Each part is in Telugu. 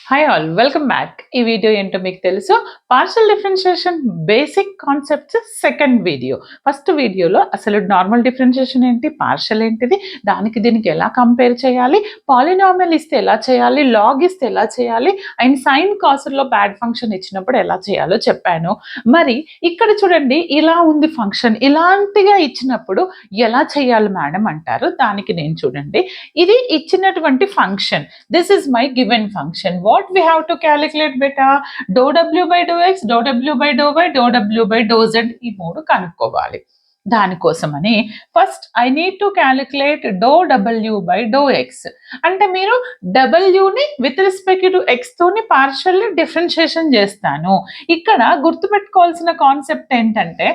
Hi all, welcome back. ఈ వీడియో ఏంటో మీకు తెలుసు. Partial differentiation basic concepts second video. First వీడియోలో అసలు నార్మల్ డిఫరెన్షియేషన్ ఏంటి, పార్షియల్ ఏంటిది, దానికి దీనికి ఎలా కంపేర్ చేయాలి, పాలినామియల్ ఇస్తే ఎలా చేయాలి, లాగ్ ఇస్తే ఎలా చేయాలి, అండ్ సైన్ కాసుల్లో బ్యాడ్ ఫంక్షన్ ఇచ్చినప్పుడు ఎలా చేయాలో చెప్పాను. మరి ఇక్కడ చూడండి, ఇలా ఉంది ఫంక్షన్, ఇలాంటిగా ఇచ్చినప్పుడు ఎలా చేయాలి మేడం అంటారు. దానికి నేను చూడండి, ఇది ఇచ్చినటువంటి function, this is my given function. What we have to calculate beta? Dou w by dou x, dou w by dou y, dou w by dou z, ఈ మూడు కనుక్కోవాలి. దానికోసమని first I need to calculate doe డబ్ల్యూ బై డో ఎక్స్. అంటే మీరు డబ్ల్యూని విత్ రెస్పెక్ట్ టు ఎక్స్ తోని పార్షియల్లీ డిఫరెన్షియేషన్ చేస్తాను. ఇక్కడ గుర్తుపెట్టుకోవాల్సిన కాన్సెప్ట్ ఏంటంటే,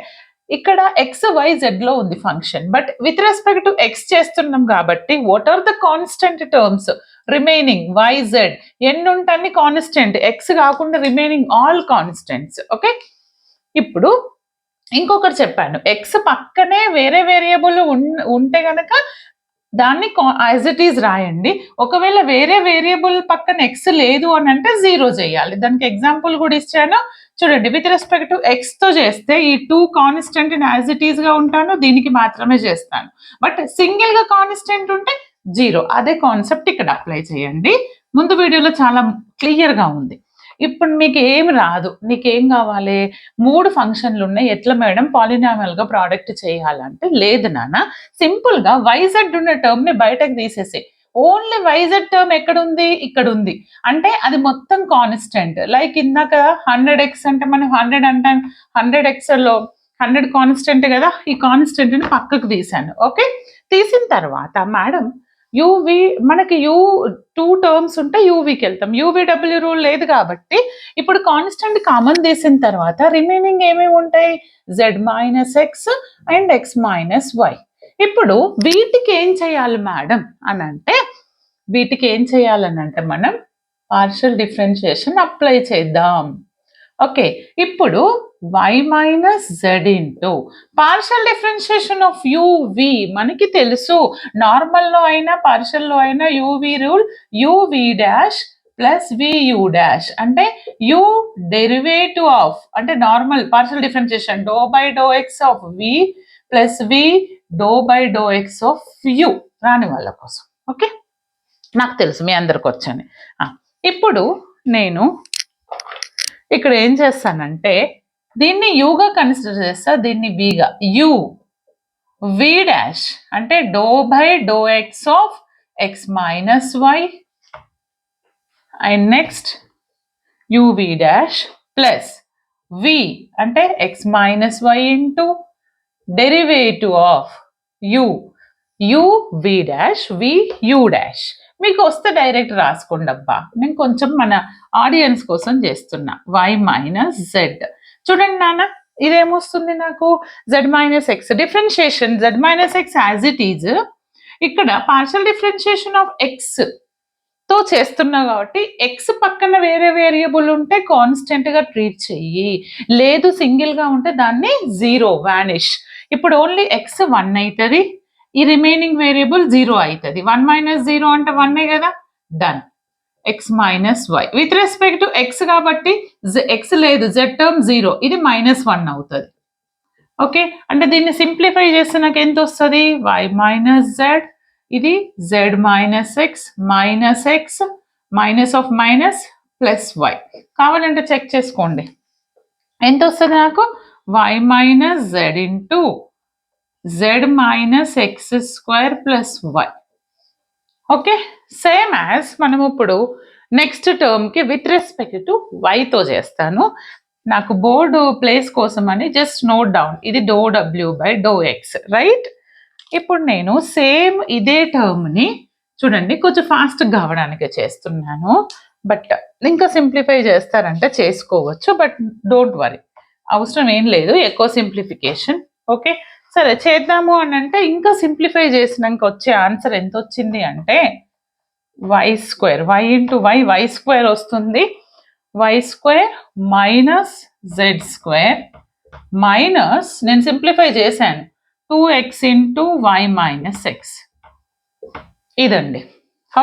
ఇక్కడ ఎక్స్ వై జెడ్ లో ఉంది function, but with respect to x చేస్తున్నాం కాబట్టి what are the constant terms remaining, y z ఎన్ని ఉంటాయి కాన్స్టెంట్, ఎక్స్ కాకుండా రిమైనింగ్ ఆల్ కాన్స్టెంట్స్. ఓకే, ఇప్పుడు ఇంకొకటి చెప్పాను, ఎక్స్ పక్కనే వేరే వేరియబుల్ ఉంటే గనక దాన్ని యాజ్ ఇట్ ఈజ్ రాయండి. ఒకవేళ వేరే వేరియబుల్ పక్కన ఎక్స్ లేదు అని అంటే జీరో చేయాలి. దానికి ఎగ్జాంపుల్ కూడా ఇచ్చాను చూడండి. విత్ రెస్పెక్ట్ టు ఎక్స్ తో చేస్తే ఈ two constant as it is గా ఉంటాను, దీనికి మాత్రమే చేస్తాను. బట్ సింగిల్ గా కాన్స్టెంట్ ఉంటే జీరో. అదే కాన్సెప్ట్ ఇక్కడ అప్లై చేయండి. ముందు వీడియోలో చాలా క్లియర్ గా ఉంది. ఇప్పుడు మీకు ఏం రాదు, నీకేం కావాలి, మూడు ఫంక్షన్లు ఉన్నాయి, ఎట్లా మేడం పాలినామియల్ గా ప్రోడక్ట్ చేయాలంటే, లేదు నాన్న, సింపుల్ గా వైజెడ్ ఉన్న టర్మ్ ని బయటకు తీసేసి ఓన్లీ వైజెడ్ టర్మ్ ఎక్కడుంది, ఇక్కడ ఉంది. అంటే అది మొత్తం కాన్స్టెంట్. లైక్ ఇందాక 100x అంటే మనం 100 అంటాం, 100x లో 100 కాన్స్టెంట్ కదా, ఈ కాన్స్టెంట్ ని పక్కకు తీసాను. ఓకే, తీసిన తర్వాత మేడం యూవి, మనకి యూ టూ టర్మ్స్ ఉంటే యూవీకి వెళ్తాం, యూవీడబ్ల్యూ రూల్ లేదు కాబట్టి ఇప్పుడు కాన్స్టెంట్ కామన్ తీసిన తర్వాత రిమైనింగ్ ఏమేమి ఉంటాయి, z minus x and x minus y. ఇప్పుడు వీటికి ఏం చేయాలి మేడం అని అంటే, వీటికి ఏం చేయాలనంటే మనం పార్షియల్ డిఫరెన్షియేషన్ అప్లై చేద్దాం. ఓకే, ఇప్పుడు y minus z into partial differentiation of uv మనకి తెలుసు. నార్మల్లో అయినా పార్షియల్లో అయినా uv rule uv dash plus vu dash అంటే యు డెరివేటివ్ ఆఫ్, అంటే normal partial differentiation doe by do x of v plus v doe by do x of u. రాని వాళ్ళ కోసం. ఓకే, నాకు తెలుసు మీ అందరికి వచ్చని. ఇప్పుడు నేను ఇక్కడ ఏం చేస్తానంటే, దీన్ని యూగా కన్సిడర్ చేస్తా, దీన్ని విగా, యు వి డాష్ అంటే d by do x of x minus y and next u v dash plus v అంటే x minus y into derivative of u u v dash v u dash. మీకు వస్తే డైరెక్ట్ రాసుకోండి అబ్బా, నేను కొంచెం మన ఆడియన్స్ కోసం చేస్తున్నా. వై మైనస్ జెడ్, చూడండి నాన్న ఇదేమొస్తుంది నాకు, Z minus X differentiation, Z minus X as it is. ఇక్కడ పార్షియల్ డిఫరెన్షియేషన్ ఆఫ్ ఎక్స్ తో చేస్తున్నా కాబట్టి ఎక్స్ పక్కన వేరే వేరియబుల్ ఉంటే కాన్స్టెంట్ గా ట్రీట్ చెయ్యి, లేదు సింగిల్ గా ఉంటే దాన్ని జీరో వానిష్. ఇప్పుడు ఓన్లీ ఎక్స్ 1 అవుతుంది, ఈ రిమైనింగ్ వేరియబుల్ 0 అవుతుంది. 1 మైనస్ 0 అంటే 1 కదా, done. X minus y with respect to x కాబట్టి ఎక్స్ లేదు, జెడ్ టర్మ్ 0, ఇది -1 అవుతుంది. ఓకే, అంటే దీన్ని సింప్లిఫై చేస్తే నాకు ఎంత వస్తుంది, వై మైనస్ జెడ్, ఇది z minus x minus of minus plus y. కావాలంటే చెక్ చేసుకోండి ఎంత వస్తుంది నాకు, y minus z into z minus x square plus y. Okay, same as మనం ఇప్పుడు నెక్స్ట్ టర్మ్కి విత్ రెస్పెక్ట్ టు వైతో చేస్తాను. నాకు బోర్డు ప్లేస్ కోసం అని జస్ట్ నోట్ డౌన్, ఇది డో డబ్ల్యూ బై డో ఎక్స్, రైట్. ఇప్పుడు నేను సేమ్ ఇదే టర్మ్ని చూడండి కొంచెం ఫాస్ట్ కావడానికి చేస్తున్నాను, బట్ ఇంకా సింప్లిఫై చేస్తారంటే చేసుకోవచ్చు, బట్ డోంట్ వరీ, అవసరం ఏం లేదు ఎక్కువ సింప్లిఫికేషన్. ఓకే, సరే చేద్దాము అని అంటే, ఇంకా సింప్లిఫై చేసినాక వచ్చే ఆన్సర్ ఎంత వచ్చింది అంటే y square, y into y square వస్తుంది, y square minus z square minus, నేను సింప్లిఫై చేశాను, 2x into y minus x. ఇదండి.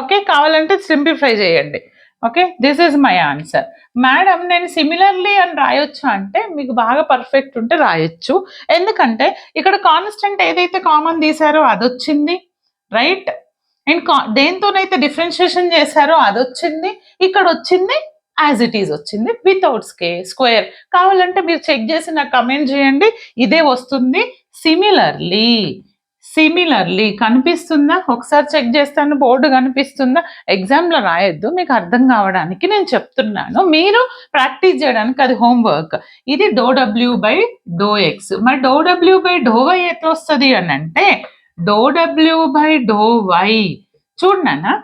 ఓకే, కావాలంటే సింప్లిఫై చేయండి, okay, this is my answer. Madam నేను సిమిలర్లీ అని రాయొచ్చు అంటే మీకు బాగా పర్ఫెక్ట్ ఉంటే రాయొచ్చు, ఎందుకంటే ఇక్కడ కాన్స్టెంట్ ఏదైతే కామన్ తీసారో అది వచ్చింది, రైట్. అండ్ దేంతోనైతే డిఫరెన్షియేషన్ చేశారో అది వచ్చింది, ఇక్కడ వచ్చింది యాజ్ ఇట్ ఈజ్ వచ్చింది వితౌట్ స్క్వేర్. కావాలంటే మీరు చెక్ చేసి నాకు కమెంట్ చేయండి, ఇదే వస్తుంది. సిమిలర్లీ, సిమిలర్లీ కనిపిస్తుందా? ఒకసారి చెక్ చేస్తాను, బోర్డు కనిపిస్తుందా? ఎగ్జామ్లో రాయొద్దు, మీకు అర్థం కావడానికి నేను చెప్తున్నాను, మీరు ప్రాక్టీస్ చేయడానికి అది హోంవర్క్. ఇది ∂W/∂x. మరి ∂W/∂y ఎట్లా వస్తుంది అని అంటే ∂W/∂y చూడనా,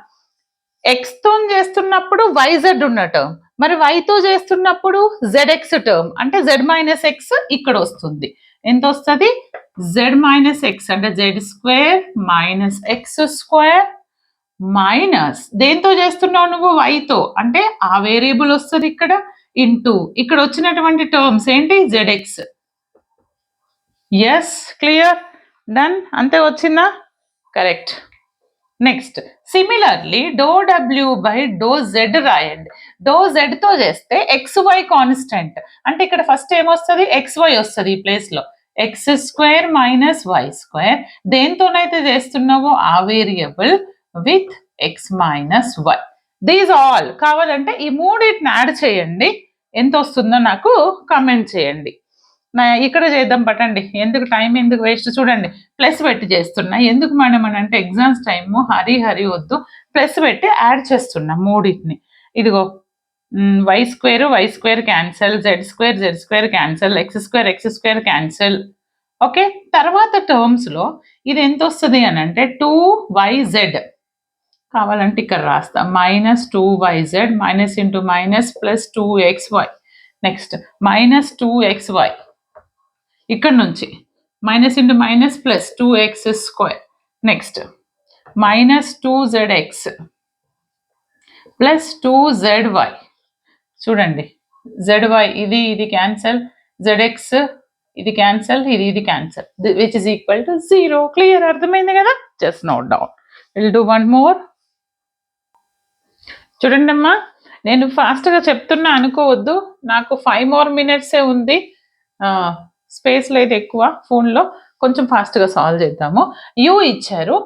ఎక్స్తో చేస్తున్నప్పుడు YZ ఉన్న టర్మ్, మరి వైతో చేస్తున్నప్పుడు ZX టర్మ్, అంటే Z - X ఇక్కడ వస్తుంది. ఎంత వస్తుంది? Z - X అంటే Z² - X² మైనస్ దేంతో చేస్తున్నావు నువ్వు? వైతో, అంటే ఆ వేరియబుల్ వస్తుంది ఇక్కడ, ఇంటూ ఇక్కడ వచ్చినటువంటి టర్మ్స్ ఏంటి? ZX. ఎస్, క్లియర్, డన్, అంతే వచ్చిందా? కరెక్ట్. నెక్స్ట్ సిమిలర్లీ ∂W/∂z రాయండి. ∂z తో చేస్తే XY కాన్స్టెంట్, అంటే ఇక్కడ ఫస్ట్ ఏమొస్తుంది? XY వస్తుంది ఈ ప్లేస్లో, X² - Y². దేంతోనైతే చేస్తున్నావో ఆ variable with X - Y. These all కావాలంటే ఈ మూడింటిని యాడ్ చేయండి, ఎంత వస్తుందో నాకు కమెంట్ చేయండి. ఇక్కడ చేద్దాం పట్టండి, ఎందుకు టైం ఎందుకు వేస్ట్. చూడండి ప్లస్ పెట్టి చేస్తున్నా, ఎందుకు మేడం అని అంటే ఎగ్జామ్స్ టైము, హరి వద్దు, ప్లస్ పెట్టి యాడ్ చేస్తున్నా మూడింటిని. ఇదిగో y² cancel, Z² cancel, X² cancel. Okay, తర్వాత టర్మ్స్లో ఇది ఎంత వస్తుంది అని అంటే 2YZ, కావాలంటే ఇక్కడ రాస్తా, -2YZ, minus into minus plus 2XY. Next -2XY, ఇక్కడ నుంచి minus into minus plus 2x². Next -2ZX plus 2ZY. చూడండి ZY ఇది క్యాన్సల్, ZX ఇది క్యాన్సల్, ఇది cancel, which is equal to 0. Clear, అర్థమైంది కదా? Just note down. Will do one more. చూడండి అమ్మా, నేను ఫాస్ట్గా చెప్తున్నా అనుకోవద్దు, నాకు 5 more minutes ఉంది, స్పేస్ లేదు ఎక్కువ ఫోన్లో, కొంచెం ఫాస్ట్గా సాల్వ్ చేద్దాము. యూ ఇచ్చారు,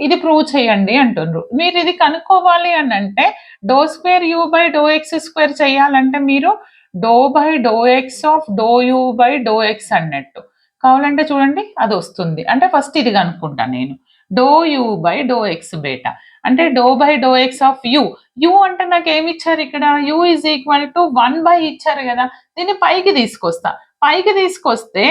ఇది ప్రూవ్ చేయండి అంటున్నారు. మీరు ఇది కనుక్కోవాలి అని అంటే ∂2U/∂x² చేయాలంటే మీరు ∂/∂x ఆఫ్ ∂U/∂x అన్నట్టు. కావాలంటే చూడండి అది వస్తుంది, అంటే ఫస్ట్ ఇది కనుక్కుంటా నేను. ∂U/∂x బేటా అంటే ∂/∂x ఆఫ్ యూ అంటే నాకు ఏమి ఇచ్చారు ఇక్కడ? U ఈజ్ ఈక్వల్ టు 1 ఇచ్చారు కదా, దీన్ని పైకి తీసుకొస్తే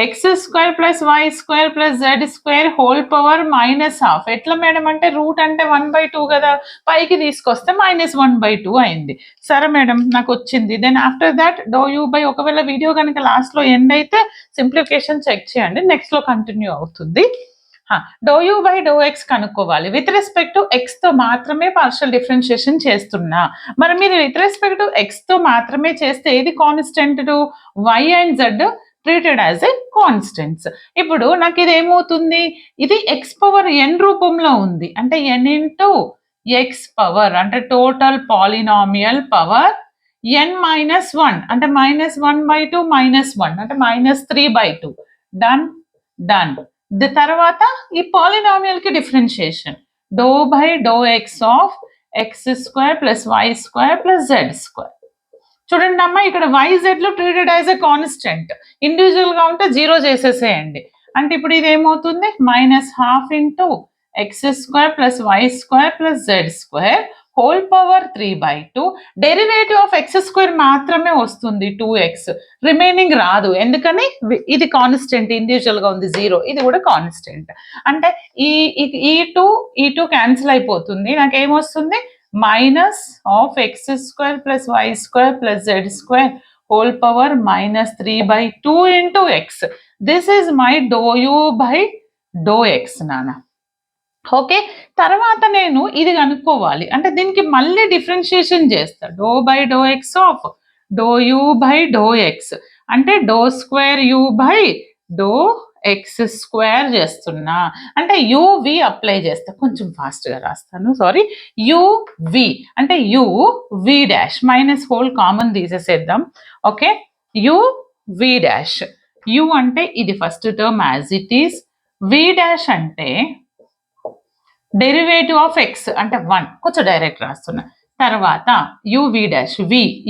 X² + Y² + Z² whole power -12. ఎట్లా మేడం అంటే రూట్ అంటే 1/2 కదా, పైకి తీసుకొస్తే -1/2 అయింది. సరే మేడం నాకు వచ్చింది. దెన్ ఆఫ్టర్ దాట్ ∂U/, ఒకవేళ వీడియో కనుక లాస్ట్లో ఎండ్ అయితే సింప్లిఫికేషన్ చెక్ చేయండి, నెక్స్ట్లో కంటిన్యూ అవుతుంది. ∂U/∂x కనుక్కోవాలి. విత్ రెస్పెక్ట్ టు ఎక్స్తో మాత్రమే పార్షియల్ డిఫరెన్షియేషన్ చేస్తున్నా. మరి మీరు విత్ రెస్పెక్ట్ టు ఎక్స్తో మాత్రమే చేస్తే ఏది constant? Y and Z treated as a constants. ఇప్పుడు నాకు ఇది ఏమవుతుంది? ఇది X⁴n రూపంలో ఉంది, అంటే n ఇంటూ X పవర్, అంటే టోటల్ పాలినామియల్ పవర్ n-1, అంటే -1/2 -1 అంటే -3/2. డన్. తర్వాత ఈ పాలినామియల్ కి differentiation ∂/∂x of X² + Y² + Z². చూడండి అమ్మా, ఇక్కడ YZ లో treated as a constant, individual గా ఉంటే 0 చేసేసేయండి. అంటే ఇప్పుడు ఇది ఏమవుతుంది? -12 into X² + Y² + Z² whole power 3/2. Derivative of X² మాత్రమే వస్తుంది 2x, రిమైనింగ్ రాదు. ఎందుకని? ఇది కాన్స్టెంట్, ఇండివిజువల్ గా ఉంది 0, ఇది కూడా కాన్స్టెంట్. అంటే ఈ టూ క్యాన్సిల్ అయిపోతుంది, నాకు ఏమొస్తుంది? -X² + Y² + Z² whole power -3/2 into X. This is my ∂U/∂x నాన్న. ఓకే, తర్వాత నేను ఇది కనుక్కోవాలి, అంటే దీనికి మళ్ళీ డిఫరెన్షియేషన్ చేస్తా. ∂/∂x ఆఫ్ ∂U/∂x అంటే ∂2U/∂x ఎక్స్ స్క్వేర్ చేస్తున్నా అంటే యువి అప్లై చేస్తా, కొంచెం ఫాస్ట్గా రాస్తాను సారీ. యువి అంటే u v dash minus whole common తీసేసేద్దాం. ఓకే, యువి డాష్, యు అంటే ఇది first term as it is, v dash అంటే డెరివేటివ్ ఆఫ్ ఎక్స్ అంటే 1, కొంచెం డైరెక్ట్ రాస్తున్నా. తర్వాత యువి డాష్,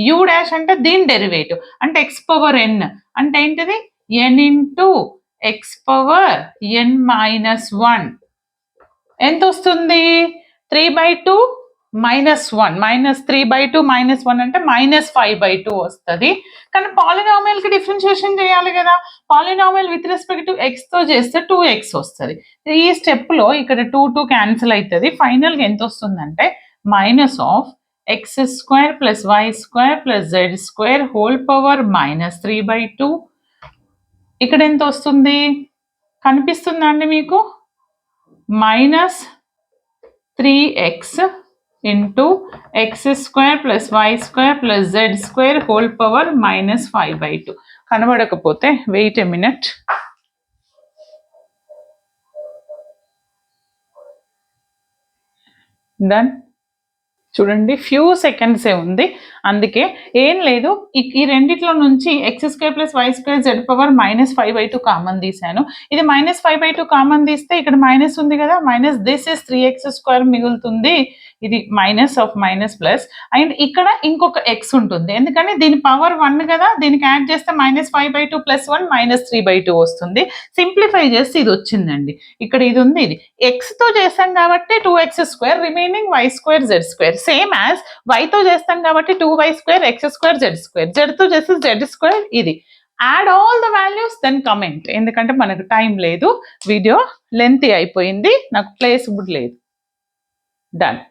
యు డాష్ అంటే దీని డెరివేటివ్ అంటే ఎక్స్ పవర్ ఎన్ అంటే ఏంటిది ఎన్ ఇంటూ ఎక్స్ పవర్ ఎన్ మైనస్ 1 ఎంత వస్తుంది 3/2 -1 -3/2 -1 అంటే -5/2 వస్తుంది. కానీ పాలినామియల్కి డిఫరెన్షియేషన్ చేయాలి కదా, పాలినామియల్ విత్ రెస్పెక్ట్ టు ఎక్స్తో చేస్తే 2x వస్తుంది. ఈ స్టెప్లో ఇక్కడ 2 క్యాన్సిల్ అవుతుంది. ఫైనల్గా ఎంత వస్తుందంటే minus of x square plus y square plus z square whole power -3/2. ఇక్కడ ఎంత వస్తుంది కనిపిస్తుందా అండి మీకు? -3x into x square plus y square plus z square whole power -5/2. కనబడకపోతే వెయిట్ ఎ మినిట్. డన్. చూడండి ఫ్యూ సెకండ్సే ఉంది, అందుకే ఏం లేదు. ఈ రెండిట్లో నుంచి x square plus y square z power -5/2 common తీసాను. ఇది -5/2 కామన్ తీస్తే ఇక్కడ మైనస్ ఉంది కదా, మైనస్ దిస్ ఇస్ 3x² మిగులుతుంది. ఇది minus of minus plus and ఇక్కడ ఇంకొక ఎక్స్ ఉంటుంది, ఎందుకని దీని పవర్ 1 కదా, దీనికి యాడ్ చేస్తే -5/2 + 1 -3/2 వస్తుంది. సింప్లిఫై చేస్తే ఇది వచ్చిందండి. ఇక్కడ ఇది ఉంది, ఇది ఎక్స్తో చేస్తాం కాబట్టి 2x², remaining y² z². Same as వైతో చేస్తాం కాబట్టి 2y² x² z², జెడ్తో చేస్తే z². ఇది add all the values then comment, ఎందుకంటే మనకు టైం లేదు, వీడియో లెంతీ అయిపోయింది, నాకు ప్లేస్ కూడా లేదు. డన్.